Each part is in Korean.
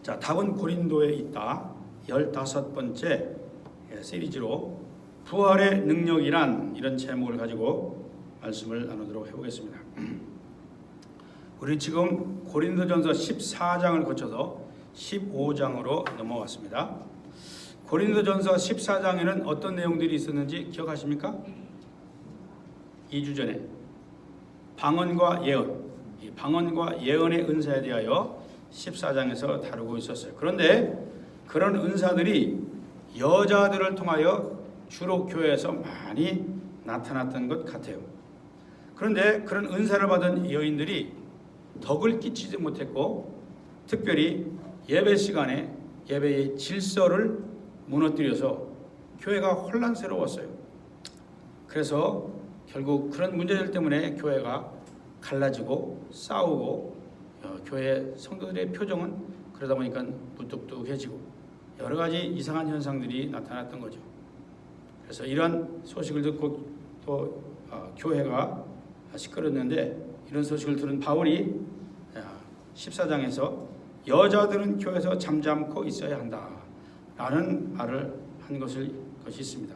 자, 답은 고린도에 있다. 15번째 시리즈로 부활의 능력이란 이런 제목을 가지고 말씀을 나누도록 해보겠습니다. 우리 지금 고린도전서 14장을 거쳐서 15장으로 넘어왔습니다. 고린도전서 14장에는 어떤 내용들이 있었는지 기억하십니까? 2주 전에 방언과 예언, 이 방언과 예언의 은사에 대하여 14장에서 다루고 있었어요. 그런데 그런 은사들이 여자들을 통하여 주로 교회에서 많이 나타났던 것 같아요. 그런데 그런 은사를 받은 여인들이 덕을 끼치지 못했고, 특별히 예배 시간에 예배의 질서를 무너뜨려서 교회가 혼란스러웠어요. 그래서 결국 그런 문제들 때문에 교회가 갈라지고 싸우고, 교회 성도들의 표정은 그러다 보니까 무뚝뚝해지고 여러 가지 이상한 현상들이 나타났던 거죠. 그래서 이런 소식을 듣고 또 교회가 시끄러웠는데, 이런 소식을 들은 바울이 14장에서 여자들은 교회에서 잠잠코 있어야 한다라는 말을 한 것이 있습니다.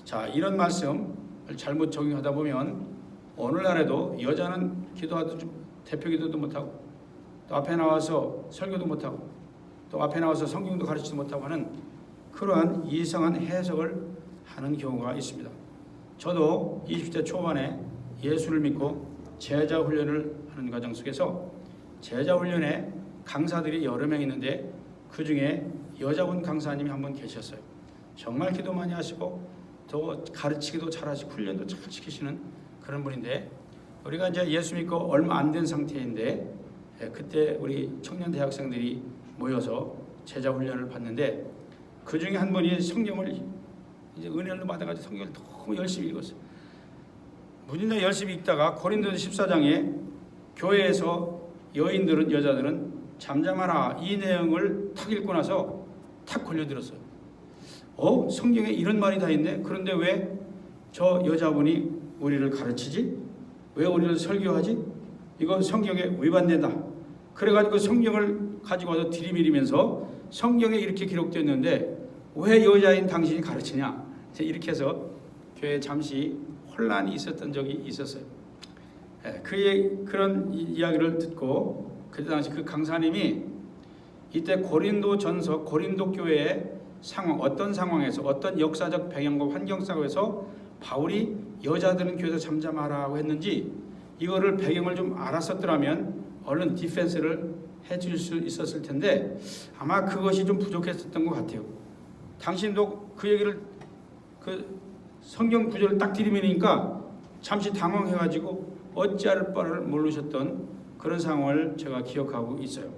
자, 이런 말씀을 잘못 적용하다 보면 오늘날에도 여자는 기도하도 좀 대표 기도도 못하고, 또 앞에 나와서 설교도 못하고, 또 앞에 나와서 성경도 가르치지 못하고 하는 그러한 이상한 해석을 하는 경우가 있습니다. 저도 20대 초반에 예수를 믿고 제자 훈련을 하는 과정 속에서 제자 훈련에 강사들이 여러 명 있는데 그 중에 여자분 강사님이 한 분 계셨어요. 정말 기도 많이 하시고 또 가르치기도 잘하시고 훈련도 잘 시키시는 그런 분인데, 우리가 이제 예수 믿고 얼마 안 된 상태인데 그때 우리 청년 대학생들이 모여서 제자 훈련을 받는데, 그 중에 한 분이 성경을 이제 은혜를 받아가지고 성경을 너무 열심히 읽었어요. 무진장 열심히 읽다가 고린도서 14장에 교회에서 여자들은 잠잠하라, 이 내용을 탁 읽고 나서 탁 걸려들었어요. 성경에 이런 말이 다 있네. 그런데 왜 저 여자분이 우리를 가르치지? 왜 우리를 설교하지? 이거 성경에 위반된다. 그래가지고 성경을 가지고 와서 들이밀면서 성경에 이렇게 기록되었는데 왜 여자인 당신이 가르치냐? 이렇게 해서 교회에 잠시 혼란이 있었던 적이 있었어요. 그런 이야기를 듣고 그때 당시 그 강사님이 이때 고린도전서 고린도 교회의 상황, 어떤 상황에서 어떤 역사적 배경과 환경 속에서 바울이 여자들은 교회에서 잠잠하라고 했는지 이거를 배경을 좀 알았었더라면 얼른 디펜스를 해줄 수 있었을 텐데 아마 그것이 좀 부족했었던 것 같아요. 당신도 그 얘기를 그 성경 구절을 딱 들이미니까 잠시 당황해가지고 어찌할 바를 모르셨던 그런 상황을 제가 기억하고 있어요.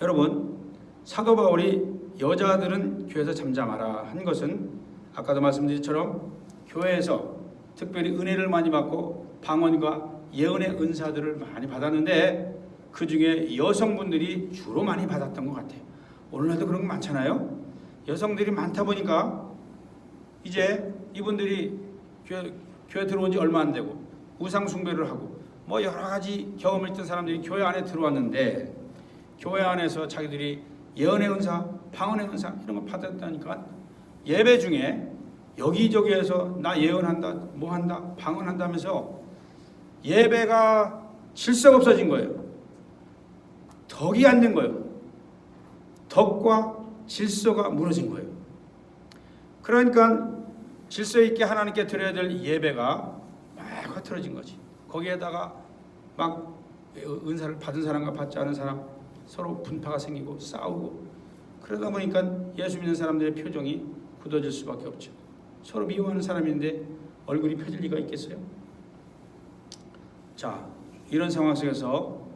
여러분, 사도 바울이 여자들은 교회에서 잠잠하라 한 것은 아까도 말씀드린 것처럼 교회에서 특별히 은혜를 많이 받고 방언과 예언의 은사들을 많이 받았는데 그 중에 여성분들이 주로 많이 받았던 것 같아요. 오늘날도 그런 거 많잖아요. 여성들이 많다 보니까 이제 이분들이 교회 들어온 지 얼마 안 되고 우상 숭배를 하고 뭐 여러 가지 경험을 했던 사람들이 교회 안에 들어왔는데, 교회 안에서 자기들이 예언의 은사, 방언의 은사 이런 거 받았다니까 예배 중에 여기저기에서 나 예언한다, 뭐 한다, 방언한다면서 예배가 질서가 없어진 거예요. 덕이 안 된 거예요. 덕과 질서가 무너진 거예요. 그러니까 질서 있게 하나님께 드려야 될 예배가 막 흐트러진 거지. 거기에다가 막 은사를 받은 사람과 받지 않은 사람 서로 분파가 생기고 싸우고, 그러다 보니까 예수 믿는 사람들의 표정이 굳어질 수밖에 없죠. 서로 미워하는 사람인데 얼굴이 펴질 리가 있겠어요? 자, 이런 상황 속에서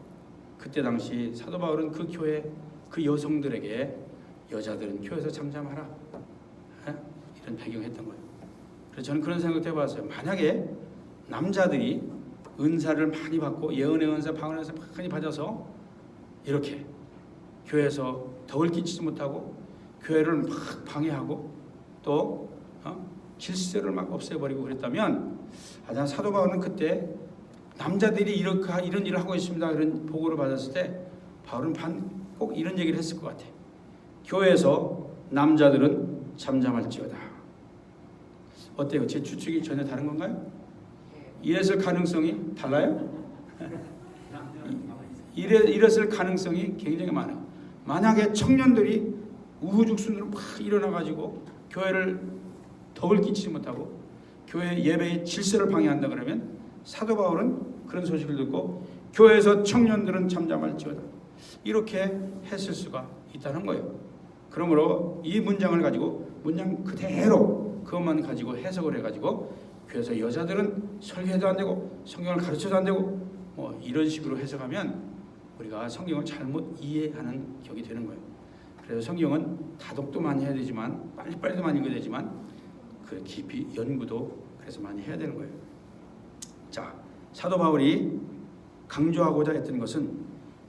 그때 당시 사도 바울은 그 교회 그 여성들에게 여자들은 교회에서 잠잠하라, 이런 배경을 했던 거예요. 그래서 저는 그런 생각도 해봤어요. 만약에 남자들이 은사를 많이 받고 예언의 은사, 방언의 은사 많이 받아서 이렇게 교회에서 덕을 끼치지 못하고 교회를 막 방해하고 또 질서를 막 없애버리고 그랬다면, 사도 바울은 그때 남자들이 이런 일을 하고 있습니다, 이런 보고를 받았을 때 바울은 꼭 이런 얘기를 했을 것 같아. 교회에서 남자들은 잠잠할지어다. 어때요? 제 추측이 전혀 다른 건가요? 이랬을 가능성이 달라요? 이랬을 가능성이 굉장히 많아요. 만약에 청년들이 우후죽순으로 막 일어나가지고 교회를 덕을 끼치지 못하고 교회 예배의 질서를 방해한다 그러면 사도 바울은 그런 소식을 듣고 교회에서 청년들은 잠잠할지어다 이렇게 했을 수가 있다는 거예요. 그러므로 이 문장을 가지고 문장 그대로 그것만 가지고 해석을 해가지고 교회에서 여자들은 설교해도 안 되고 성경을 가르쳐도 안 되고 뭐 이런 식으로 해석하면 우리가 성경을 잘못 이해하는 격이 되는 거예요. 그래서 성경은 다독도 많이 해야 되지만 빨리빨리도 많이 읽어야 되지만 그 깊이 연구도 그래서 많이 해야 되는 거예요. 자, 사도 바울이 강조하고자 했던 것은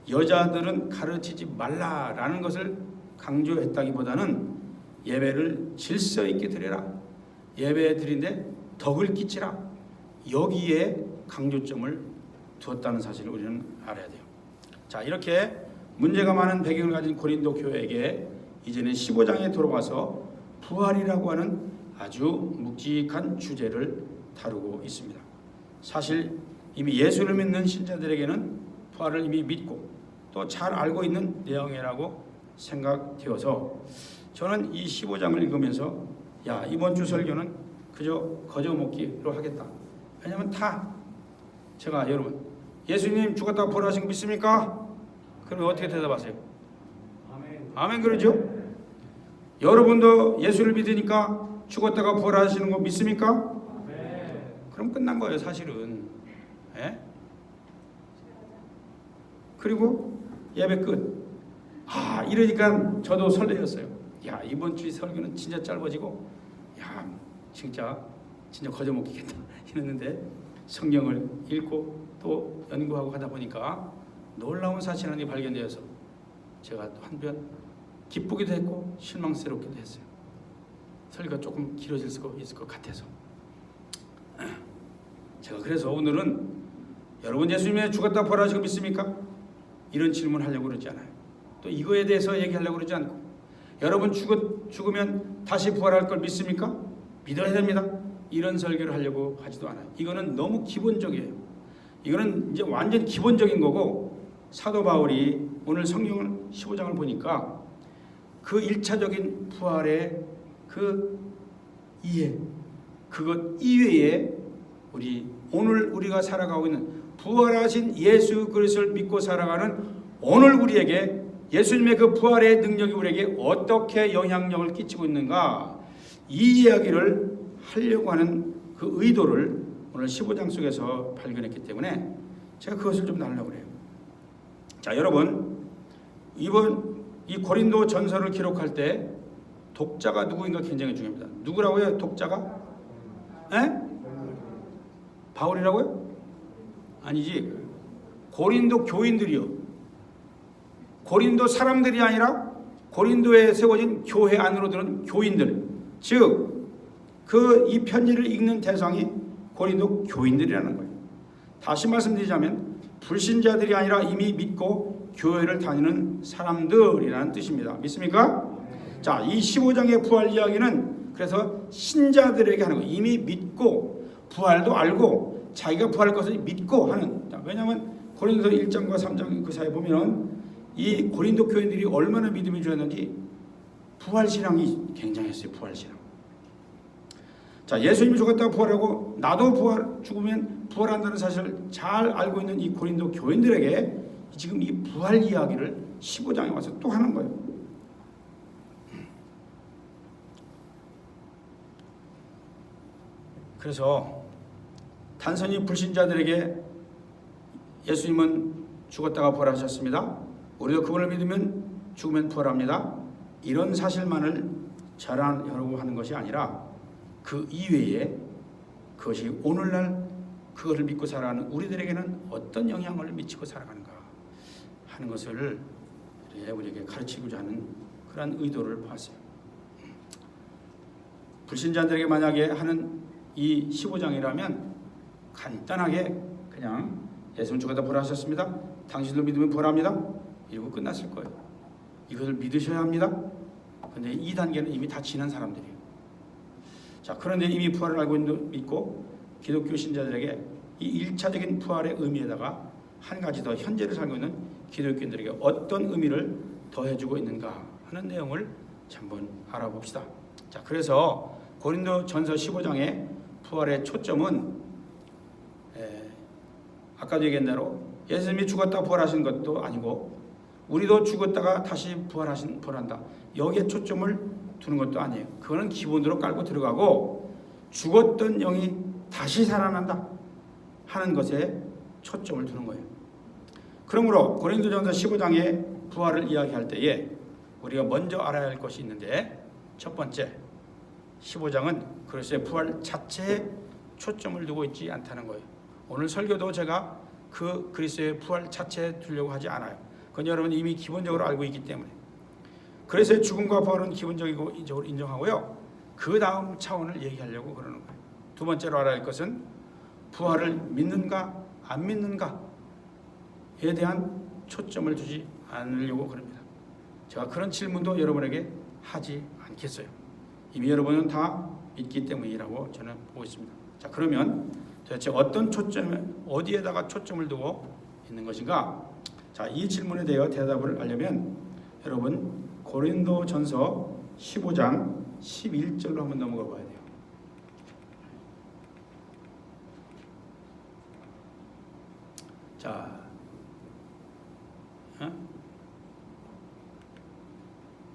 여자들은 가르치지 말라라는 것을 강조했다기보다는 예배를 질서 있게 드려라, 예배 드린데 덕을 끼치라, 여기에 강조점을 두었다는 사실을 우리는 알아야 돼요. 자, 이렇게 문제가 많은 배경을 가진 고린도 교회에게 이제는 15장에 들어와서 부활이라고 하는 아주 묵직한 주제를 다루고 있습니다. 사실 이미 예수를 믿는 신자들에게는 부활을 이미 믿고 또 잘 알고 있는 내용이라고 생각되어서 저는 이 15장을 읽으면서 야, 이번 주 설교는 그저 거저먹기로 하겠다. 왜냐하면 제가 여러분 예수님 죽었다가 부활하신 거 믿습니까? 그러면 어떻게 대답하세요? 아멘. 아멘 그러죠? 여러분도 예수를 믿으니까 죽었다가 부활하시는 거 믿습니까? 아멘. 그럼 끝난 거예요 사실은. 예? 그리고 예배 끝. 이러니까 저도 설레었어요. 야, 이번 주 설교는 진짜 짧아지고 야, 진짜 거저먹기겠다 이랬는데 성경을 읽고 또 연구하고 하다 보니까 놀라운 사실 하나가 발견되어서 제가 한편 기쁘기도 했고 실망스럽기도 했어요. 설교가 조금 길어질 수 있을 것 같아서 제가 그래서 오늘은 여러분 예수님이 죽었다 부활하시고 믿습니까? 이런 질문을 하려고 그러지 않아요. 또 이거에 대해서 얘기하려고 그러지 않고 여러분 죽으면 다시 부활할 걸 믿습니까? 믿어야 됩니다. 이런 설교를 하려고 하지도 않아요. 이거는 너무 기본적이에요. 이거는 이제 완전 기본적인 거고 사도 바울이 오늘 성경을 15장을 보니까 그 1차적인 부활의 그 이해, 그것 이외에 오늘 우리가 살아가고 있는 부활하신 예수 그리스도를 믿고 살아가는 오늘 우리에게 예수님의 그 부활의 능력이 우리에게 어떻게 영향력을 끼치고 있는가, 이 이야기를 하려고 하는 그 의도를 오늘 15장 속에서 발견했기 때문에 제가 그것을 좀 나누려고 그래요. 자, 여러분 이번 이 고린도 전서를 기록할 때 독자가 누구인가 굉장히 중요합니다. 누구라고요? 독자가? 에? 바울이라고요? 아니지. 고린도 교인들이요. 고린도 사람들이 아니라 고린도에 세워진 교회 안으로 들은 교인들, 즉 이 편지를 읽는 대상이 고린도 교인들이라는 거예요. 다시 말씀드리자면 불신자들이 아니라 이미 믿고 교회를 다니는 사람들이라는 뜻입니다. 믿습니까? 자, 이 15장의 부활 이야기는 그래서 신자들에게 하는 거예요. 이미 믿고 부활도 알고 자기가 부활할 것을 믿고 하는. 왜냐하면 고린도 1장과 3장 그 사이에 보면 이 고린도 교인들이 얼마나 믿음이 좋았는지 부활신앙이 굉장했어요. 부활신앙. 자, 예수님이 죽었다가 부활하고 나도 죽으면 부활한다는 사실을 잘 알고 있는 이 고린도 교인들에게 지금 이 부활 이야기를 15장에 와서 또 하는 거예요. 그래서 단순히 불신자들에게 예수님은 죽었다가 부활하셨습니다. 우리도 그분을 믿으면 죽으면 부활합니다. 이런 사실만을 자랑하려고 하는 것이 아니라 그 이외에 그것이 오늘날 그것을 믿고 살아가는 우리들에게는 어떤 영향을 미치고 살아가는가 하는 것을 우리에게 가르치고자 하는 그런 의도를 봤어요. 불신자들에게 만약에 하는 이 15장이라면 간단하게 그냥 예수님 죽었다 부활하셨습니다. 당신도 믿으면 부활합니다. 이러고 끝났을 거예요. 이것을 믿으셔야 합니다. 그런데 이 단계는 이미 다 지난 사람들이에요. 자, 그런데 이미 부활을 알고 믿고 기독교 신자들에게 이 1차적인 부활의 의미에다가 한 가지 더 현재를 살고 있는 기독교인들에게 어떤 의미를 더해주고 있는가 하는 내용을 한번 알아봅시다. 자, 그래서 고린도전서 15장의 부활의 초점은 아까도 얘기한 대로 예수님이 죽었다 부활하신 것도 아니고 우리도 죽었다가 다시 부활한다. 여기에 초점을 두는 것도 아니에요. 그거는 기본으로 깔고 들어가고 죽었던 영이 다시 살아난다 하는 것에 초점을 두는 거예요. 그러므로 고린도전서 15장의 부활을 이야기할 때에 우리가 먼저 알아야 할 것이 있는데 첫 번째 15장은 그리스도의 부활 자체에 초점을 두고 있지 않다는 거예요. 오늘 설교도 제가 그 그리스도의 부활 자체에 두려고 하지 않아요. 그건 여러분 이미 기본적으로 알고 있기 때문에 그리스도의 죽음과 부활은 기본적이고 인정하고요. 그 다음 차원을 얘기하려고 그러는 거예요. 두 번째로 알아야 할 것은 부활을 믿는가 안 믿는가에 대한 초점을 두지 않으려고 그럽니다. 제가 그런 질문도 여러분에게 하지 않겠어요. 이미 여러분은 다 믿기 때문이라고 저는 보고 있습니다. 자, 그러면 도대체 어떤 초점에 어디에다가 초점을 두고 있는 것인가? 자, 이 질문에 대해 대답을 하려면 여러분 고린도전서 15장 11절로 한번 넘어가 봐야 돼요. 자,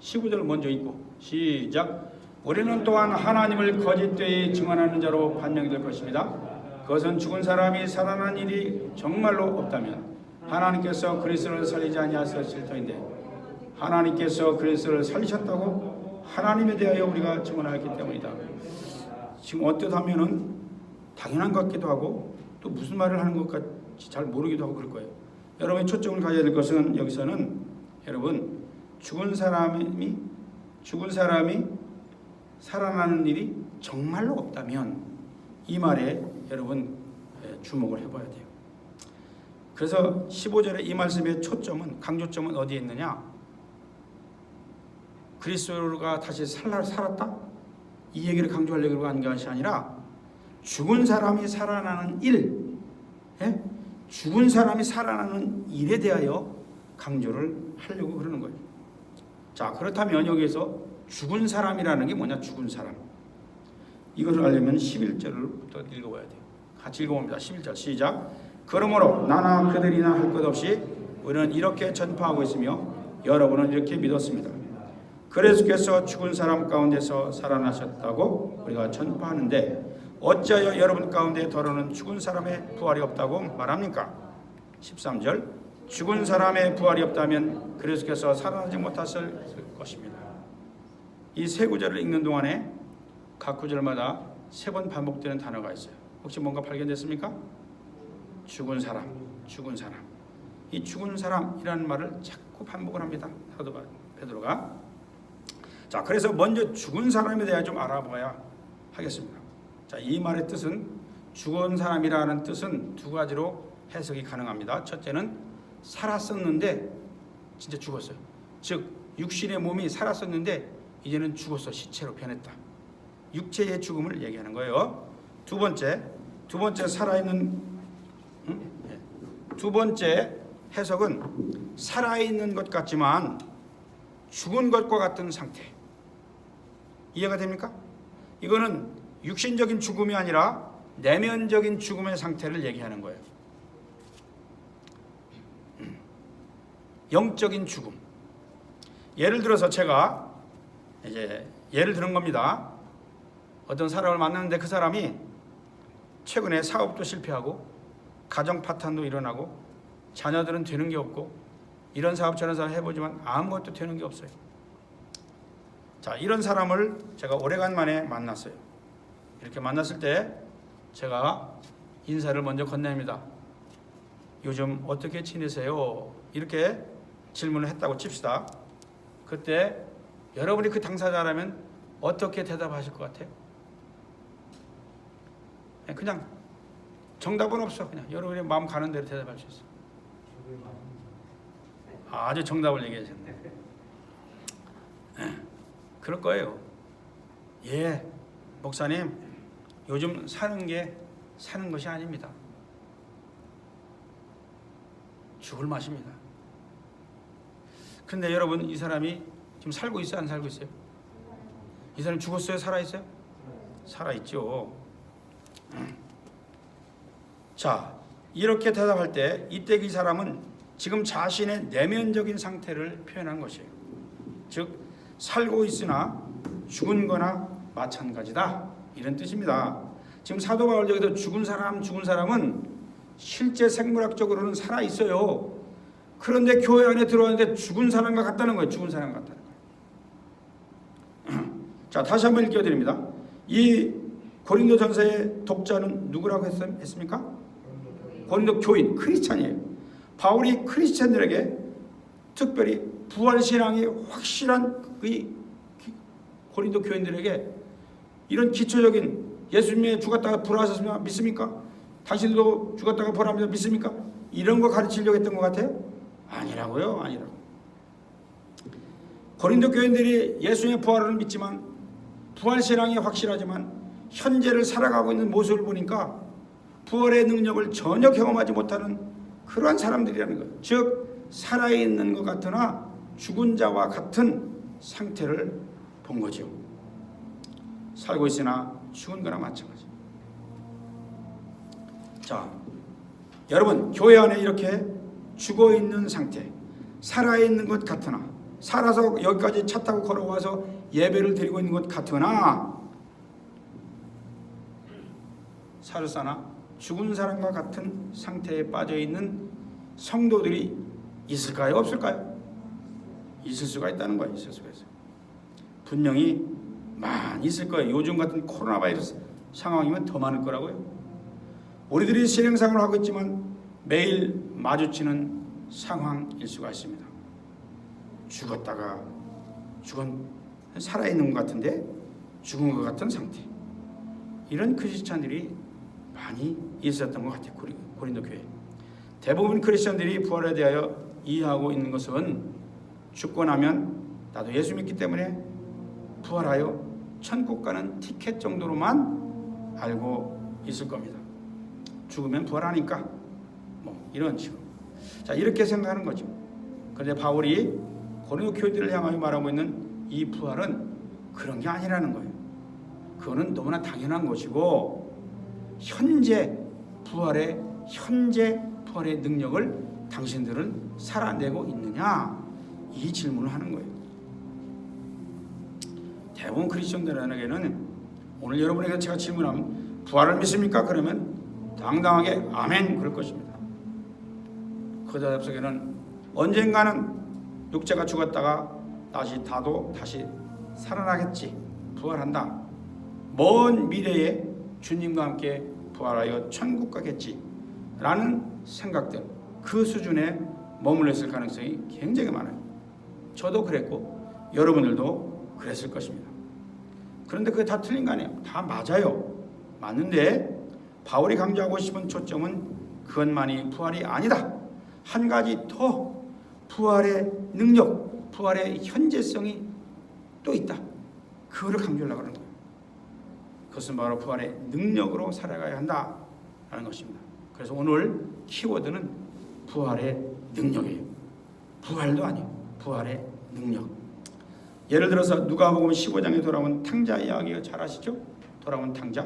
15절 먼저 읽고 시작. 우리는 또한 하나님을 거짓되이 증언하는 자로 판명될 것입니다. 그것은 죽은 사람이 살아난 일이 정말로 없다면 하나님께서 그리스도를 살리지 아니하셨을 터인데 하나님께서 그리스도를 살리셨다고 하나님에 대하여 우리가 증언하였기 때문이다. 지금 어떻게 하면은 당연한 것 같기도 하고 또 무슨 말을 하는 것 같이 잘 모르기도 하고 그럴 거예요. 여러분의 초점을 가져야 될 것은 여기서는 여러분 죽은 사람이 살아나는 일이 정말로 없다면 이 말에 여러분 주목을 해봐야 돼요. 그래서 15절의 이 말씀의 초점은 강조점은 어디에 있느냐? 그리스도가 다시 살았다? 이 얘기를 강조하려고 한 것이 아니라 죽은 사람이 살아나는 일, 죽은 사람이 살아나는 일에 대하여 강조를 하려고 그러는 거예요. 자, 그렇다면 여기에서 죽은 사람이라는 게 뭐냐? 죽은 사람. 이것을 알려면 11절부터 읽어봐야 돼요. 같이 읽어봅니다. 11절 시작. 그러므로 나나 그들이나 할 것 없이 우리는 이렇게 전파하고 있으며 여러분은 이렇게 믿었습니다. 그리스도께서 죽은 사람 가운데서 살아나셨다고 우리가 전파하는데 어찌하여 여러분 가운데 더러는 죽은 사람의 부활이 없다고 말합니까? 13절 죽은 사람의 부활이 없다면 그리스도께서 살아나지 못하실 것입니다. 이 세 구절을 읽는 동안에 각 구절마다 3번 반복되는 단어가 있어요. 혹시 뭔가 발견됐습니까? 죽은 사람, 죽은 사람. 이 죽은 사람이라는 말을 자꾸 반복을 합니다. 사도 베드로가. 자, 그래서 먼저 죽은 사람에 대해 좀 알아봐야 하겠습니다. 자, 이 말의 뜻은 죽은 사람이라는 뜻은 두 가지로 해석이 가능합니다. 첫째는 살았었는데 진짜 죽었어요. 즉 육신의 몸이 살았었는데 이제는 죽었어. 시체로 변했다. 육체의 죽음을 얘기하는 거예요. 두 번째 살아있는 두 번째 해석은 살아있는 것 같지만 죽은 것과 같은 상태. 이해가 됩니까? 이거는 육신적인 죽음이 아니라 내면적인 죽음의 상태를 얘기하는 거예요. 영적인 죽음. 예를 들어서 제가 이제 예를 드는 겁니다. 어떤 사람을 만났는데 그 사람이 최근에 사업도 실패하고 가정 파탄도 일어나고 자녀들은 되는 게 없고 이런 사업 저런 사업 해보지만 아무것도 되는 게 없어요. 자, 이런 사람을 제가 오래간만에 만났어요. 이렇게 만났을 때 제가 인사를 먼저 건넵니다. 요즘 어떻게 지내세요? 이렇게 질문을 했다고 칩시다. 그때 여러분이 그 당사자라면 어떻게 대답하실 것 같아요? 그냥 정답은 없어. 그냥 여러분의 마음 가는 대로 대답할 수 있어. 아주 정답을 얘기하셨네. 그럴 거예요. 예, 목사님, 요즘 사는 게 사는 것이 아닙니다. 죽을 맛입니다. 그런데 여러분, 이 사람이 지금 살고 있어요? 안 살고 있어요? 이 사람이 죽었어요? 살아있어요? 살아있죠. 자, 이렇게 대답할 때 이때 이 사람은 지금 자신의 내면적인 상태를 표현한 것이에요. 즉 살고 있으나 죽은 거나 마찬가지다, 이런 뜻입니다. 지금 사도 바울 여기서 죽은 사람은 실제 생물학적으로는 살아 있어요. 그런데 교회 안에 들어왔는데 죽은 사람과 같다는 거예요. 죽은 사람 같다는 거예요. 자, 다시 한번 읽어드립니다. 이 고린도전서의 독자는 누구라고 했습니까? 고린도 교인, 크리스찬이에요. 바울이 크리스찬들에게 특별히 부활신앙이 확실한 이 고린도 교인들에게 이런 기초적인 예수님이 죽었다가 부활하셨습니다, 믿습니까? 당신도 죽었다가 부활합니다, 믿습니까? 이런 거 가르치려고 했던 것 같아요? 아니라고요. 아니라고. 고린도 교인들이 예수님의 부활을 믿지만 부활신앙이 확실하지만 현재를 살아가고 있는 모습을 보니까 부활의 능력을 전혀 경험하지 못하는 그러한 사람들이라는 거예요. 즉 살아있는 것 같으나 죽은 자와 같은 상태를 본 거죠. 살고 있으나 죽은 거나 마찬가지. 자, 여러분, 교회 안에 이렇게 죽어있는 상태, 살아있는 것 같으나, 살아서 여기까지 차 타고 걸어와서 예배를 드리고 있는 것 같으나 살사나 죽은 사람과 같은 상태에 빠져있는 성도들이 있을까요? 없을까요? 있을 수가 있다는 거예요. 있을 수가 있어요. 분명히 많이 있을 거예요. 요즘 같은 코로나 바이러스 상황이면 더 많을 거라고요. 우리들이 실행생활을 하고 있지만 매일 마주치는 상황일 수가 있습니다. 죽었다가 살아있는 것 같은데 죽은 것 같은 상태. 이런 크리스찬들이 많이 있었던 것 같아요. 고린도 교회. 대부분 크리스찬들이 부활에 대하여 이해하고 있는 것은 죽고 나면 나도 예수 믿기 때문에 부활하여 천국 가는 티켓 정도로만 알고 있을 겁니다. 죽으면 부활하니까 이런 식으로. 자, 이렇게 생각하는 거죠. 그런데 바울이 고린도 교회들을 향하여 말하고 있는 이 부활은 그런 게 아니라는 거예요. 그거는 너무나 당연한 것이고 현재 부활의 능력을 당신들은 살아내고 있느냐, 이 질문을 하는 거예요. 대부분 크리스천들에게는 오늘 여러분에게 제가 질문하면 부활을 믿습니까? 그러면 당당하게 아멘 그럴 것입니다. 그 대답 속에는 언젠가는 육체가 죽었다가 다시 살아나겠지, 부활한다, 먼 미래에 주님과 함께 부활하여 천국 가겠지 라는 생각들, 그 수준에 머물러 있을 가능성이 굉장히 많아요. 저도 그랬고 여러분들도 그랬을 것입니다. 그런데 그게 다 틀린 거 아니에요. 다 맞아요. 맞는데 바울이 강조하고 싶은 초점은 그것만이 부활이 아니다. 한 가지 더 부활의 능력, 부활의 현재성이 또 있다. 그거를 강조하려고 하는 거예요. 그것은 바로 부활의 능력으로 살아가야 한다라는 것입니다. 그래서 오늘 키워드는 부활의 능력이에요. 부활도 아니에요. 부활의 능력. 예를 들어서 누가복음 15장에 돌아온 탕자 이야기 잘 아시죠? 돌아온 탕자.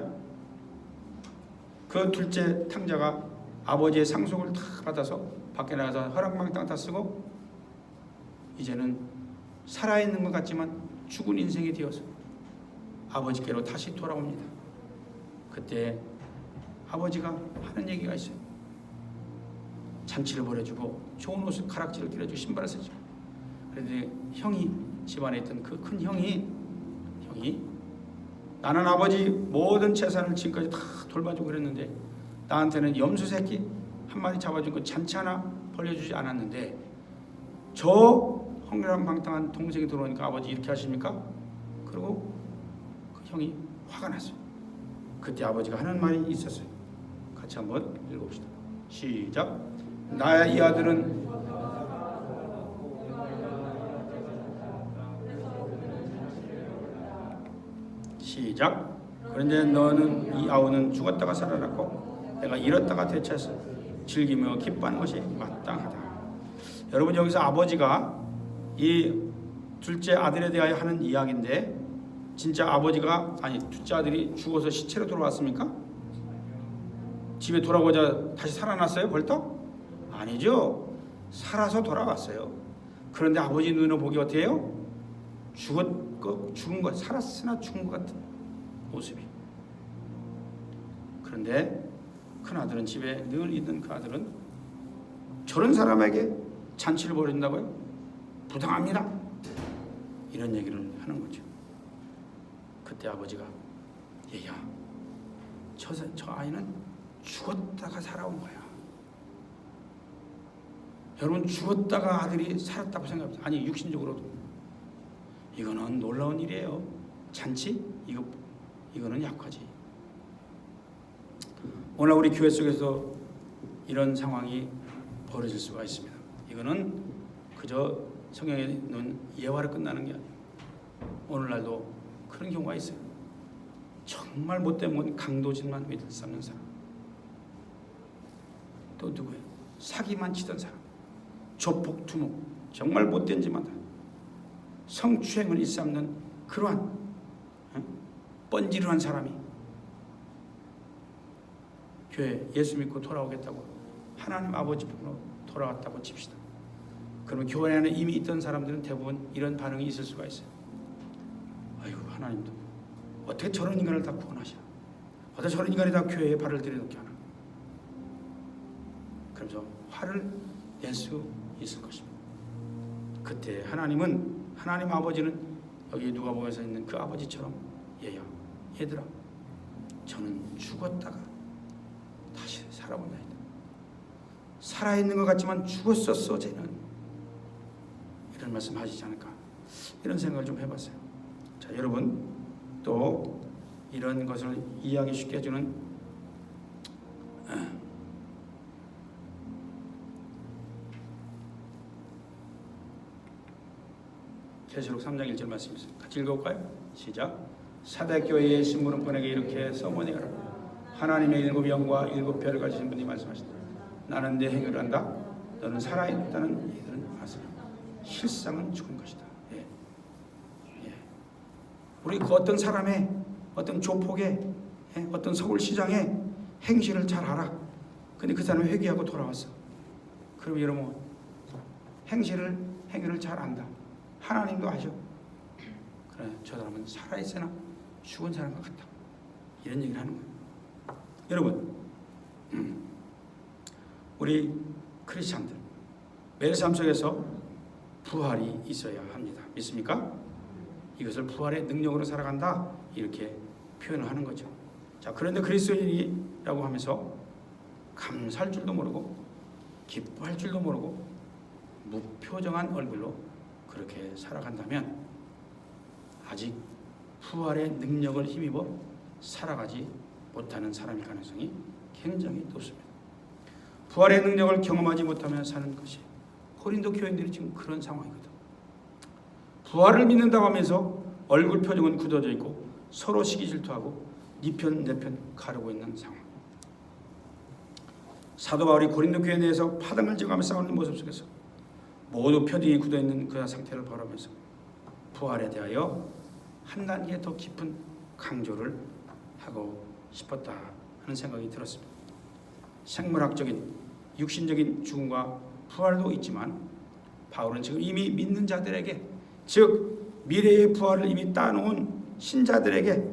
그 둘째 탕자가 아버지의 상속을 다 받아서 밖에 나가서 허랑방탕 다 쓰고 이제는 살아있는 것 같지만 죽은 인생이 되어서 아버지께로 다시 돌아옵니다. 그때 아버지가 하는 얘기가 있어요. 잔치를 벌여주고 좋은 옷을 가락지를 끼려주고 신발을 사주고. 그런데 형이, 집안에 있던 그 큰 형이 나는 아버지 모든 재산을 지금까지 다 돌봐주고 그랬는데 나한테는 염소 새끼 한 마리 잡아준 거 잔치 하나 벌려주지 않았는데 저 허랑방탕한 동생이 들어오니까 아버지 이렇게 하십니까? 그리고 그 형이 화가 났어요. 그때 아버지가 하는 말이 있었어요. 같이 한번 읽어봅시다. 시작. 나의 이 아들은 시작. 그런데 너는 이 아우는 죽었다가 살아났고 내가 잃었다가 되찾아서 즐기며 기뻐하는 것이 마땅하다. 여러분, 여기서 아버지가 이 둘째 아들에 대하여 하는 이야기인데, 진짜 아버지가, 아니 둘째 아들이 죽어서 시체로 돌아왔습니까? 집에 돌아오자 다시 살아났어요 벌떡? 아니죠. 살아서 돌아왔어요. 그런데 아버지 눈으로 보기 어때요? 죽은 것, 살았으나 죽은 것 같은 모습이. 그런데 큰아들은, 집에 늘 있는 그 아들은 저런 사람에게 잔치를 벌인다고요? 부당합니다. 이런 얘기를 하는 거죠. 그때 아버지가, 얘야, 저 아이는 죽었다가 살아온 거야. 여러분, 죽었다가 아들이 살았다고 생각합니다. 아니, 육신적으로도. 이거는 놀라운 일이에요. 잔치? 이거는 약하지. 오늘 우리 교회 속에서 이런 상황이 벌어질 수가 있습니다. 이거는 그저 성경에 있는 예화로 끝나는 게 아니에요. 오늘날도 그런 경우가 있어요. 정말 못된 건 강도짓만 믿을 수 없는 사람. 또 누구예요? 사기만 치던 사람. 조폭, 두목, 정말 못된 짓만 하는, 성추행을 일삼는 그러한 뻔지르한 사람이 교회 예수 믿고 돌아오겠다고 하나님 아버지 편으로 돌아왔다고 칩시다. 그러면 교회 안에 이미 있던 사람들은 대부분 이런 반응이 있을 수가 있어요. 아이고, 하나님도 어떻게 저런 인간을 다 구원하시나? 어떻게 저런 인간이 다 교회에 발을 들여놓게 하나? 그러면서 화를 낼 수 있을 것입니다. 그때 하나님 아버지는 여기 누가복음에서 있는 그 아버지처럼, 얘들아, 저는 죽었다가 다시 살아온다이다. 살아있는 것 같지만 죽었었어 쟤는. 이런 말씀 하시지 않을까, 이런 생각을 좀 해봤어요. 자, 여러분, 또 이런 것을 이해하기 쉽게 해주는 계시록 3장 1절 말씀 있습니다. 같이 읽어볼까요? 시작. 사대교회의 신부름꾼에게 이렇게 써보내라. 하나님의 일곱 영과 일곱 별을 가지신 분이 말씀하신다. 나는 내 행위를 한다. 너는 살아있다는 이들은 아세요. 실상은 죽은 것이다. 예. 우리 그 어떤 사람의, 어떤 조폭의, 어떤 서울시장의 행실을 잘 알아. 근데 그 사람이 회개하고 돌아왔어. 그럼 여러분, 행위를 잘 안다. 하나님도 아셔. 그래, 저 사람은 살아있으나 죽은 사람과 같다. 이런 얘기를 하는 거예요. 여러분, 우리 크리스찬들 매일 삶 속에서 부활이 있어야 합니다. 믿습니까? 이것을 부활의 능력으로 살아간다, 이렇게 표현을 하는 거죠. 자, 그런데 그리스도인이라고 하면서 감사할 줄도 모르고 기뻐할 줄도 모르고 무표정한 얼굴로 그렇게 살아간다면 아직 부활의 능력을 힘입어 살아가지 못하는 사람일 가능성이 굉장히 높습니다. 부활의 능력을 경험하지 못하며 사는 것이 고린도 교인들이 지금 그런 상황이거든. 부활을 믿는다고 하면서 얼굴 표정은 굳어져 있고 서로 시기 질투하고 네 편 내 편 가르고 있는 상황. 사도 바울이 고린도 교회에 대해서 파당을 지어가며 싸우는 모습 속에서 모두 표정이 굳어있는 그 상태를 바라면서 부활에 대하여 한 단계 더 깊은 강조를 하고 싶었다 하는 생각이 들었습니다. 생물학적인 육신적인 죽음과 부활도 있지만 바울은 지금 이미 믿는 자들에게, 즉 미래의 부활을 이미 따놓은 신자들에게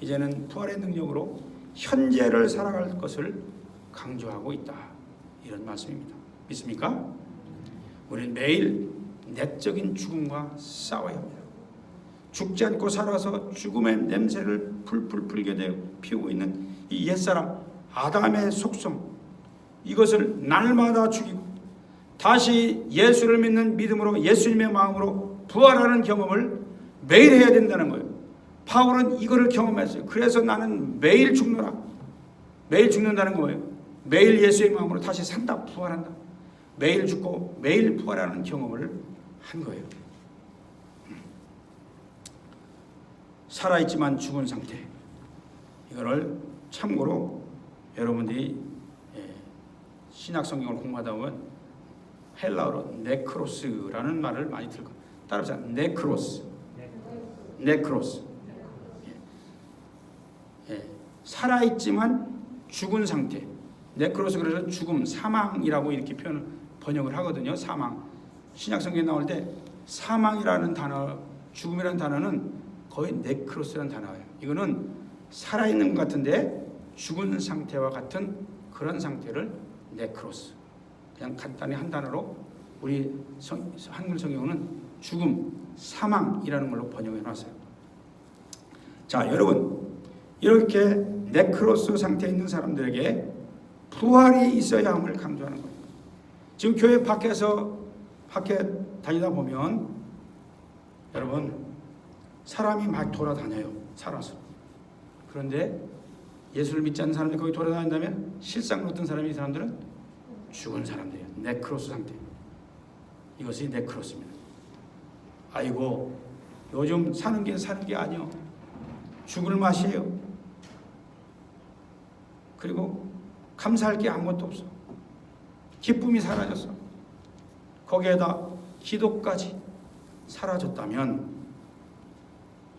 이제는 부활의 능력으로 현재를 살아갈 것을 강조하고 있다, 이런 말씀입니다. 믿습니까? 우리는 매일 내적인 죽음과 싸워야 합니다. 죽지 않고 살아서 죽음의 냄새를 풀풀 불게 피우고 있는 이 옛사람 아담의 속성, 이것을 날마다 죽이고 다시 예수를 믿는 믿음으로, 예수님의 마음으로 부활하는 경험을 매일 해야 된다는 거예요. 바울은 이거를 경험했어요. 그래서 나는 매일 죽노라. 매일 죽는다는 거예요. 매일 예수의 마음으로 다시 산다, 부활한다. 매일 죽고 매일 부활하는 경험을 한 거예요. 살아있지만 죽은 상태. 이거를 참고로 여러분들이 신약 성경을 공부하다 보면 헬라어로 네크로스라는 말을 많이 들고 따라서 네크로스. 살아있지만 죽은 상태. 네크로스 그래서 죽음, 사망이라고 이렇게 번역을 하거든요. 사망. 신약 성경에 나올 때 사망이라는 단어, 죽음이라는 단어는 거의 네크로스라는 단어예요. 이거는 살아있는 것 같은데 죽은 상태와 같은 그런 상태를 네크로스. 그냥 간단히 한 단어로 우리 한글 성경은 죽음, 사망이라는 걸로 번역해 놨어요. 자, 여러분, 이렇게 네크로스 상태에 있는 사람들에게 부활이 있어야 함을 강조하는 거예요. 지금 교회 밖에 다니다 보면 여러분 사람이 막 돌아다녀요. 살아서. 그런데 예수를 믿지 않는 사람들이 거기 돌아다닌다면 실상 어떤 사람이 이 사람들은 죽은 사람들이에요. 네크로스 상태. 이것이 네크로스입니다. 아이고 요즘 사는 게 아니요. 죽을 맛이에요. 그리고 감사할 게 아무것도 없어. 기쁨이 사라졌어. 거기에다 기도까지 사라졌다면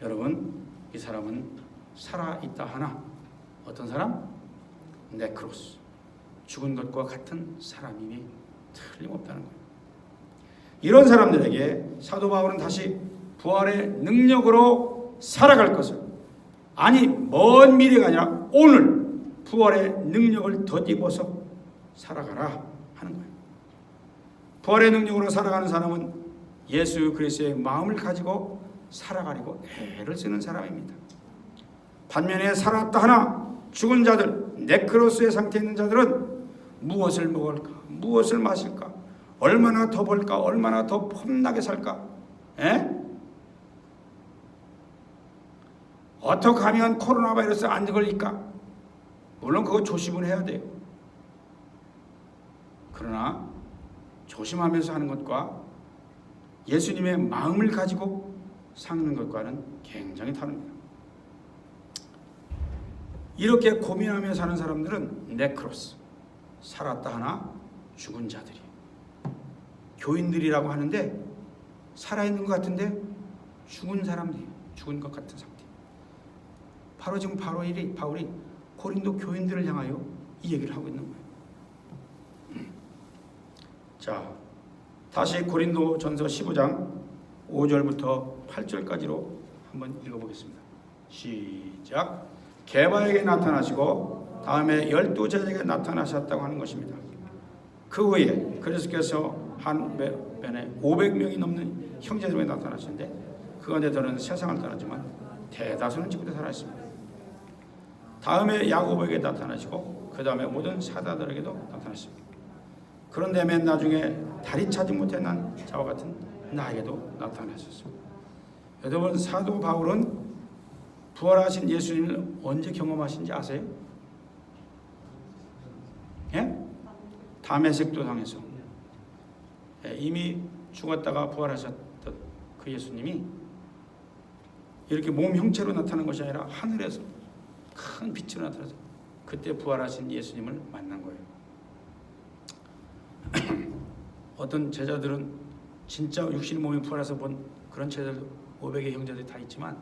여러분 이 사람은 살아있다 하나 어떤 사람? 네크로스. 죽은 것과 같은 사람임이 틀림없다는 거예요. 이런 사람들에게 사도 바울은 다시 부활의 능력으로 살아갈 것을 아니 먼 미래가 아니라 오늘 부활의 능력을 덧입어서 살아가라 하는 거예요. 부활의 능력으로 살아가는 사람은 예수 그리스도의 마음을 가지고 살아가려고 애를 쓰는 사람입니다. 반면에 살았다 하나 죽은 자들, 네크로스의 상태에 있는 자들은 무엇을 먹을까? 무엇을 마실까? 얼마나 더 벌까? 얼마나 더 폼나게 살까? 어떻게 하면 코로나 바이러스 안 걸릴까? 물론 그거 조심을 해야 돼요. 그러나 조심하면서 하는 것과 예수님의 마음을 가지고 사는 것과는 굉장히 다릅니다. 이렇게 고민하며 사는 사람들은 네크로스, 살았다 하나 죽은 자들이 교인들이라고 하는데 살아있는 것 같은데 죽은 사람들이 죽은 것 같은 상태. 바로 지금 바울이 고린도 교인들을 향하여 이 얘기를 하고 있는 거예요. 자, 다시 고린도 전서 15장 5절부터 8절까지로 한번 읽어보겠습니다. 시작. 게바에게 나타나시고 다음에 12제자에게 나타나셨다고 하는 것입니다. 그 후에 그리스도께서 한 변에 500명이 넘는 형제들에게 나타나셨는데 그 가운데 저는 세상을 떠났지만 대다수는 지금도 살아있습니다. 다음에 야고보에게 나타나시고 그 다음에 모든 사도들에게도 나타나셨습니다. 그런데 맨 나중에 다리 차지 못한 자와 같은 나에게도 나타나셨습니다. 여러분 사도 바울은 부활하신 예수님을 언제 경험하신지 아세요? 예? 다메섹 도상에서 이미 죽었다가 부활하셨던 그 예수님이 이렇게 몸 형체로 나타난 것이 아니라 하늘에서 큰 빛으로 나타나서 그때 부활하신 예수님을 만난 거예요. 어떤 제자들은 진짜 육신의 몸이 부활해서 본 그런 제자들 500의 형제들이 다 있지만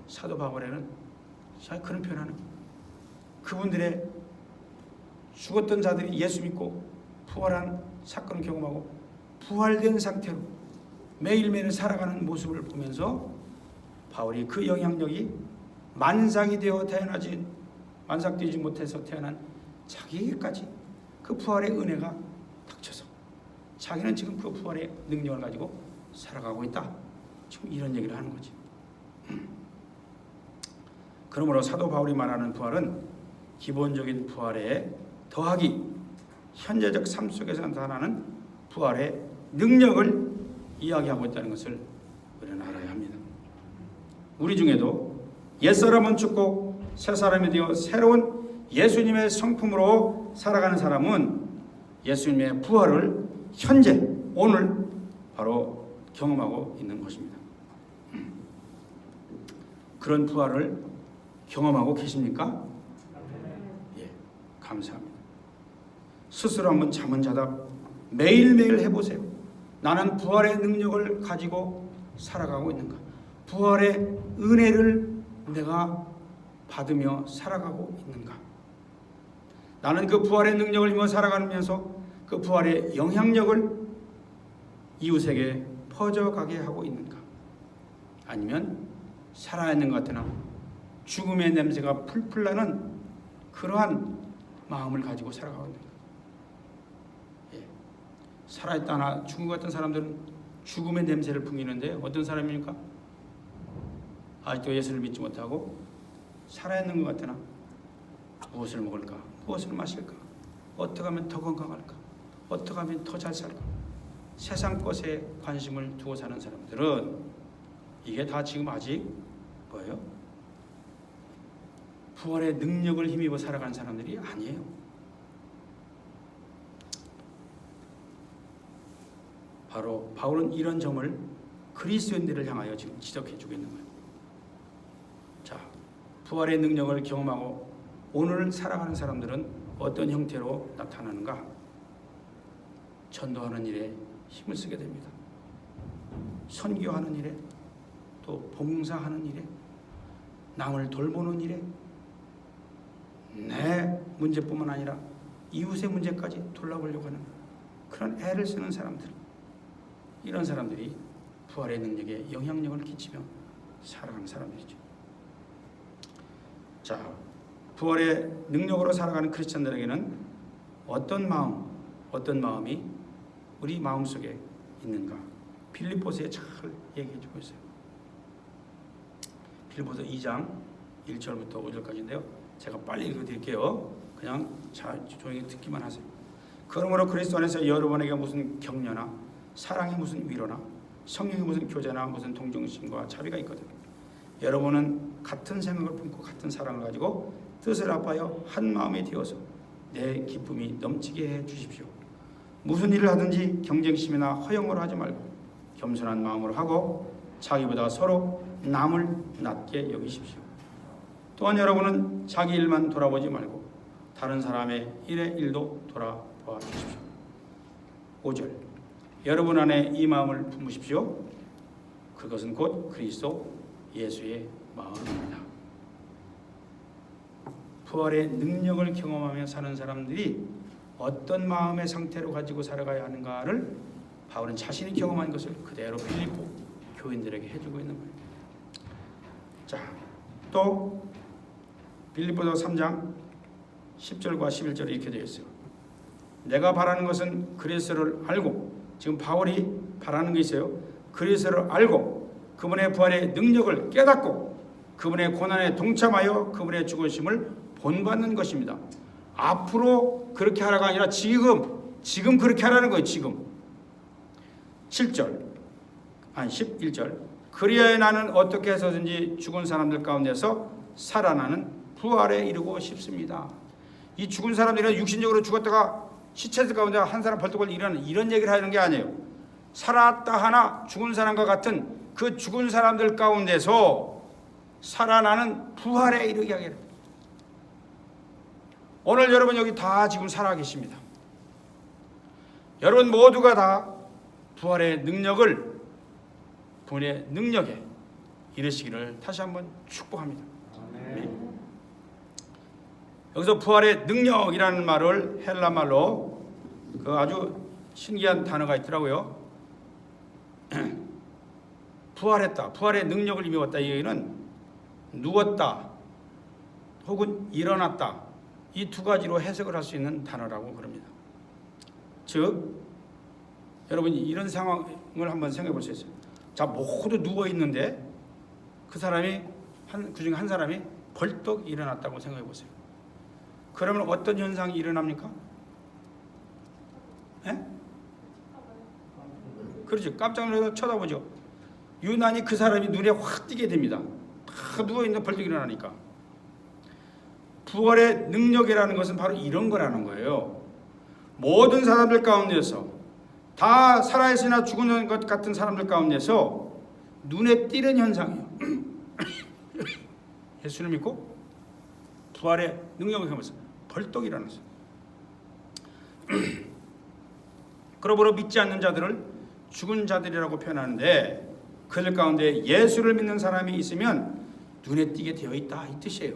사도 바울에는 그런 표현하는 그분들의 죽었던 자들이 예수 믿고 부활한 사건을 경험하고 부활된 상태로 매일매일 살아가는 모습을 보면서 바울이 그 영향력이 만삭되지 못해서 태어난 자기에게까지 그 부활의 은혜가 닥쳐서 자기는 지금 그 부활의 능력을 가지고 살아가고 있다. 지금 이런 얘기를 하는 거지. 그러므로 사도 바울이 말하는 부활은 기본적인 부활에 더하기 현재적 삶 속에서 나타나는 부활의 능력을 이야기하고 있다는 것을 우리는 알아야 합니다. 우리 중에도 옛사람은 죽고 새사람이 되어 새로운 예수님의 성품으로 살아가는 사람은 예수님의 부활을 현재 오늘 바로 경험하고 있는 것입니다. 그런 부활을 경험하고 계십니까? 예, 감사합니다. 스스로 한번 잠은 자다 매일매일 해보세요. 나는 부활의 능력을 가지고 살아가고 있는가? 부활의 은혜를 내가 받으며 살아가고 있는가? 나는 그 부활의 능력을 힘써 살아가면서 그 부활의 영향력을 이웃에게 퍼져가게 하고 있는가? 아니면 살아있는 것 같으나 죽음의 냄새가 풀풀 나는 그러한 마음을 가지고 살아가고 있는가? 예. 살아있다나 죽은 것 같은 사람들은 죽음의 냄새를 풍기는데 어떤 사람입니까? 아직도 예수를 믿지 못하고 살아있는 것 같으나 무엇을 먹을까? 무엇을 마실까? 어떻게 하면 더 건강할까? 어떻게 하면 더 잘 살까? 세상 것에 관심을 두고 사는 사람들은 이게 다 지금 아직 뭐예요? 부활의 능력을 힘입어 살아가는 사람들이 아니에요. 바로 바울은 이런 점을 그리스도인들을 향하여 지금 지적해주고 있는 거예요. 자, 부활의 능력을 경험하고 오늘 살아가는 사람들은 어떤 형태로 나타나는가? 전도하는 일에 힘을 쓰게 됩니다. 선교하는 일에, 또 봉사하는 일에, 남을 돌보는 일에, 내 문제뿐만 아니라 이웃의 문제까지 돌아보려고 하는 그런 애를 쓰는 사람들, 이런 사람들이 부활의 능력에 영향력을 끼치며 살아가는 사람들이죠. 자, 부활의 능력으로 살아가는 크리스천들에게는 어떤 마음이 우리 마음속에 있는가? 빌립보서에 잘 얘기해주고 있어요. 빌립보서 2장 1절부터 5절까지인데요. 제가 빨리 읽어드릴게요. 그냥 잘 조용히 듣기만 하세요. 그러므로 그리스도 안에서 여러분에게 무슨 격려나 사랑이 무슨 위로나 성령이 무슨 교제나 무슨 동정심과 자비가 있거든. 여러분은 같은 생각을 품고 같은 사랑을 가지고 뜻을 합하여 한 마음이 되어서 내 기쁨이 넘치게 해 주십시오. 무슨 일을 하든지 경쟁심이나 허영으로 하지 말고 겸손한 마음으로 하고 자기보다 서로 남을 낮게 여기십시오. 또한 여러분은 자기 일만 돌아보지 말고 다른 사람의 일의 일도 돌아봐 주십시오. 5절, 여러분 안에 이 마음을 품으십시오. 그것은 곧 그리스도 예수의 마음입니다. 부활의 능력을 경험하며 사는 사람들이 어떤 마음의 상태로 가지고 살아가야 하는가를 바울은 자신이 경험한 것을 그대로 빌립보 교인들에게 해주고 있는 거예요. 자, 또 빌립보서 3장 10절과 11절에 이렇게 되어 있어요. 내가 바라는 것은 그리스도를 알고, 지금 바울이 바라는 게 있어요. 그리스도를 알고 그분의 부활의 능력을 깨닫고 그분의 고난에 동참하여 그분의 죽으심을 본받는 것입니다. 앞으로 그렇게 하라가 아니라 지금 그렇게 하라는 거예요. 지금 11절, 그리하여 나는 어떻게 해서든지 죽은 사람들 가운데서 살아나는 부활에 이르고 싶습니다. 이 죽은 사람들이 육신적으로 죽었다가 시체들 가운데 한 사람 벌떡 일어나는 이런 얘기를 하는 게 아니에요. 살았다 하나 죽은 사람과 같은 그 죽은 사람들 가운데서 살아나는 부활에 이르게 하기를. 오늘 여러분 여기 다 지금 살아 계십니다. 여러분 모두가 다 부활의 능력에 이르시기를 다시 한번 축복합니다. 네. 여기서 부활의 능력이라는 말을 헬라 말로 그 아주 신기한 단어가 있더라고요. 부활했다, 부활의 능력을 힘입었다. 이 얘기는 누웠다 혹은 일어났다, 이 두 가지로 해석을 할 수 있는 단어라고 그럽니다. 즉 여러분이 이런 상황을 한번 생각해 볼 수 있어요. 자, 모두 누워 있는데 그 중에 한 사람이 벌떡 일어났다고 생각해 보세요. 그러면 어떤 현상이 일어납니까? 예? 그렇죠. 깜짝 놀라서 쳐다보죠. 유난히 그 사람이 눈에 확 띄게 됩니다. 다 누워있는데 벌떡 일어나니까. 부활의 능력이라는 것은 바로 이런 거라는 거예요. 모든 사람들 가운데서 다 살아있으나 죽은 것 같은 사람들 가운데서 눈에 띄는 현상이에요. 예수를 믿고 부활의 능력을 경험해서 벌떡 일어났어요. 그러므로 믿지 않는 자들을 죽은 자들이라고 표현하는데, 그들 가운데 예수를 믿는 사람이 있으면 눈에 띄게 되어 있다, 이 뜻이에요.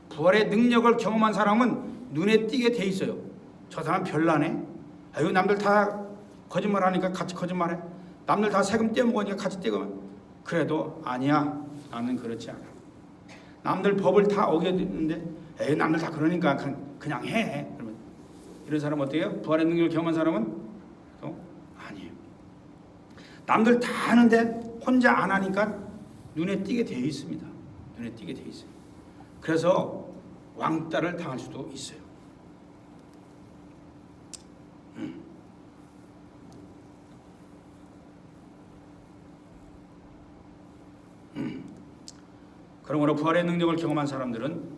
부활의 능력을 경험한 사람은 눈에 띄게 돼 있어요. 저 사람 별나네. 아유, 남들 다 거짓말하니까 같이 거짓말해. 남들 다 세금 떼먹으니까 같이 떼고. 그래도 아니야, 나는 그렇지 않아. 남들 법을 다 어겼는데 에이, 남들 다 그러니까 그냥 해. 그러면 이런 사람 어때요? 부활의 능력을 경험한 사람은 아니에요. 남들 다 하는데 혼자 안 하니까 눈에 띄게 되어 있습니다. 눈에 띄게 되어 있어요. 그래서 왕따를 당할 수도 있어요. 그러므로 부활의 능력을 경험한 사람들은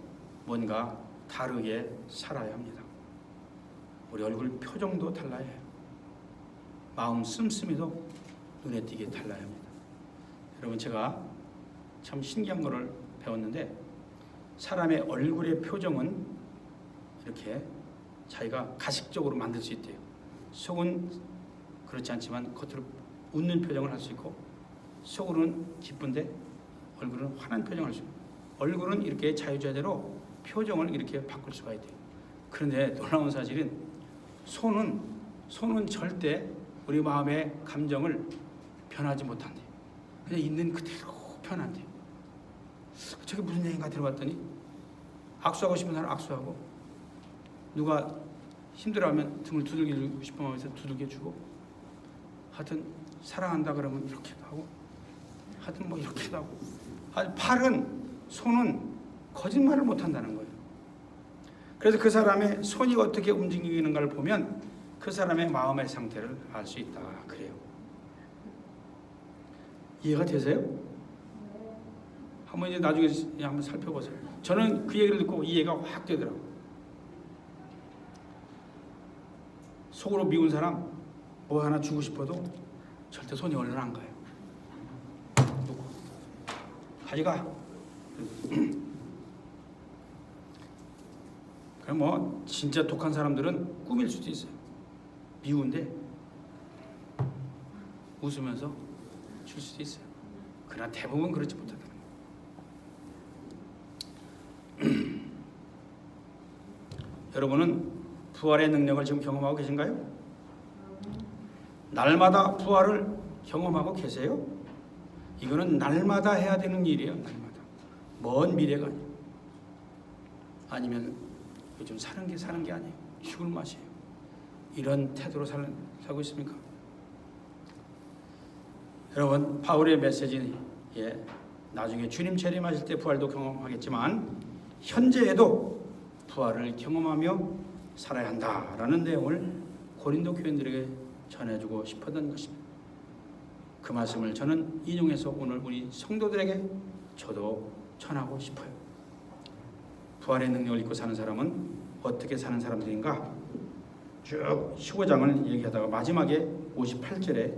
뭔가 다르게 살아야 합니다. 우리 얼굴 표정도 달라야 해요. 마음 씀씀이도 눈에 띄게 달라야 합니다. 여러분, 제가 참 신기한 거를 배웠는데, 사람의 얼굴의 표정은 이렇게 자기가 가식적으로 만들 수 있대요. 속은 그렇지 않지만 겉으로 웃는 표정을 할 수 있고, 속으로는 기쁜데 얼굴은 화난 표정을 할 수 있고, 얼굴은 이렇게 자유자재로 표정을 이렇게 바꿀 수가 있대요. 그런데 놀라운 사실은 손은 절대 우리 마음의 감정을 변하지 못한대요. 그냥 있는 그대로 변한대요. 저게 무슨 얘기인가 들어봤더니, 악수하고 싶은 사람 악수하고, 누가 힘들어하면 등을 두들기고 싶으면서 두들겨주고, 하여튼 사랑한다 그러면 이렇게도 하고, 하여튼 뭐 이렇게도 하고, 손은 거짓말을 못한다는 거예요. 그래서 그 사람의 손이 어떻게 움직이는가를 보면 그 사람의 마음의 상태를 알 수 있다 그래요. 이해가 되세요? 한번 이제 나중에 한번 살펴보세요. 저는 그 얘기를 듣고 이해가 확 되더라고요. 속으로 미운 사람 뭐 하나 주고 싶어도 절대 손이 얼른 안 가요. 가져가. 그럼 뭐 진짜 독한 사람들은 꾸밀 수도 있어요. 미운데 웃으면서 줄 수도 있어요. 그러나 대부분 그렇지 못하다는 거예요. 여러분은 부활의 능력을 지금 경험하고 계신가요? 날마다 부활을 경험하고 계세요? 이거는 날마다 해야 되는 일이에요. 날마다. 먼 미래가 아니에요. 아니면 요즘 사는 게 아니에요. 죽을 맛이에요. 이런 태도로 살고 있습니까? 여러분, 바울의 메시지는 나중에 주님 재림하실 때 부활도 경험하겠지만 현재에도 부활을 경험하며 살아야 한다라는 내용을 고린도 교인들에게 전해주고 싶었던 것입니다. 그 말씀을 저는 인용해서 오늘 우리 성도들에게 저도 전하고 싶어요. 부활의 능력을 입고 사는 사람은 어떻게 사는 사람들인가? 쭉 15장을 얘기하다가 마지막에 58절에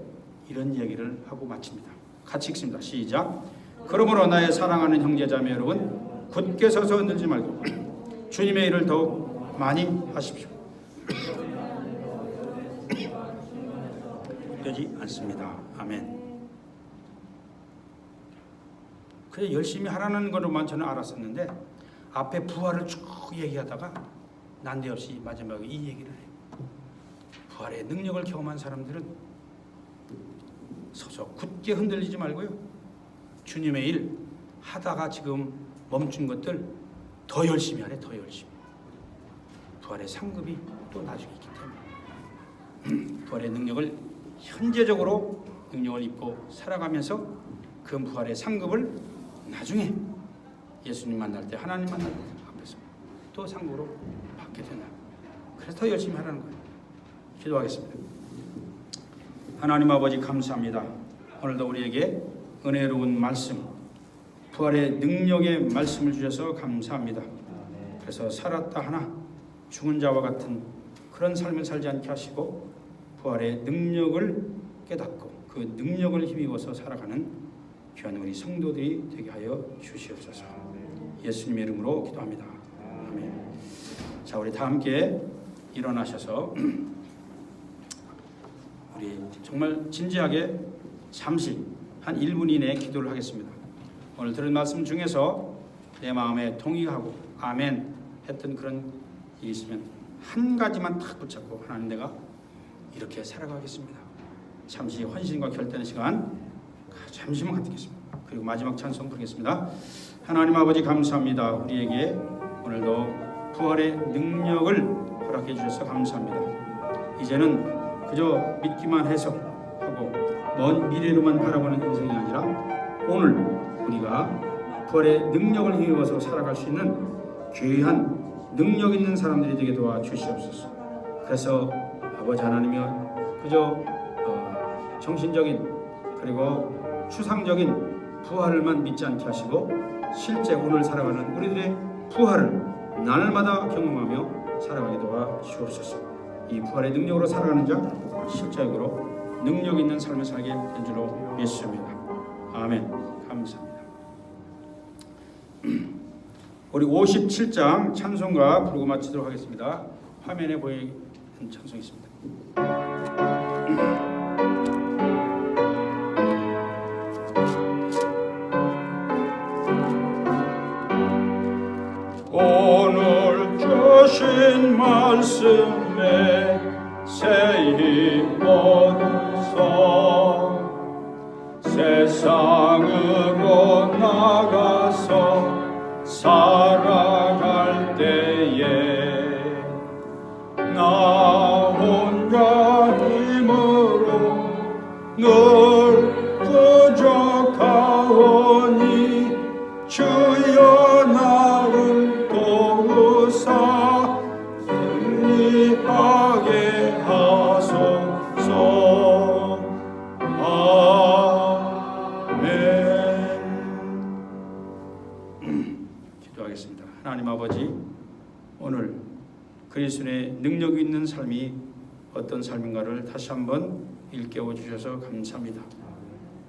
이런 얘기를 하고 마칩니다. 같이 읽습니다. 시작. 그러므로 나의 사랑하는 형제자매 여러분, 굳게 서서 흔들지 말고 주님의 일을 더욱 많이 하십시오. 되지 않습니다. 아멘. 그래 열심히 하라는 것으로만 저는 알았었는데 앞에 부활을 쭉 얘기하다가 난데없이 마지막에 이 얘기를 해요. 부활의 능력을 경험한 사람들은 서서 굳게 흔들리지 말고요. 주님의 일 하다가 지금 멈춘 것들 더 열심히 하래. 더 열심히. 부활의 상급이 또 나중에 있기 때문에 부활의 능력을 현재적으로 능력을 입고 살아가면서 그 부활의 상급을 나중에 예수님 만날 때, 하나님 만날 때 앞에서 또 상급으로 받게 된다. 그래서 더 열심히 하라는 거예요. 기도하겠습니다. 하나님 아버지 감사합니다. 오늘도 우리에게 은혜로운 말씀, 부활의 능력의 말씀을 주셔서 감사합니다. 그래서 살았다 하나 죽은 자와 같은 그런 삶을 살지 않게 하시고 부활의 능력을 깨닫고 그 능력을 힘입어서 살아가는 귀한 우리 성도들이 되게 하여 주시옵소서. 예수님의 이름으로 기도합니다. 아멘. 자, 우리 다 함께 일어나셔서 우리 정말 진지하게 잠시 한 1분 이내에 기도를 하겠습니다. 오늘 들은 말씀 중에서 내 마음에 동의하고 아멘 했던 그런 일이 있으면 한 가지만 딱 붙잡고 하나님 내가 이렇게 살아가겠습니다. 잠시 헌신과 결단의 시간 잠시만 갖겠습니다. 그리고 마지막 찬송 부르겠습니다. 하나님 아버지 감사합니다. 우리에게 오늘도 부활의 능력을 허락해 주셔서 감사합니다. 이제는 그저 믿기만 해서 하고 먼 미래로만 바라보는 인생이 아니라 오늘 우리가 부활의 능력을 힘입어서 살아갈 수 있는 귀한 능력 있는 사람들이 되게 도와주시옵소서. 그래서 아버지 하나님이여 그저 정신적인 그리고 추상적인 부활을만 믿지 않게 하시고 실제 오늘 살아가는 우리들의 부활을 날마다 경험하며 살아가게 도와주옵소서. 이 부활의 능력으로 살아가는 자 실제적으로 능력 있는 삶을 살게 된 줄로 믿습니다. 아멘. 감사합니다. 우리 57장 찬송가 부르고 마치도록 하겠습니다. 화면에 보이는 찬송이 있습니다. 오늘 주신 말씀에 새 힘 얻어서 세상으로 나가서 살아갈 때에 나 혼자 힘으로 늘 부족하오니 주여 나를 도우사 승리하게 하소서. 아멘. 기도하겠습니다. 하나님 아버지, 오늘 그리스도의 능력 있는 삶이 어떤 삶인가를 다시 한번 일깨워 주셔서 감사합니다.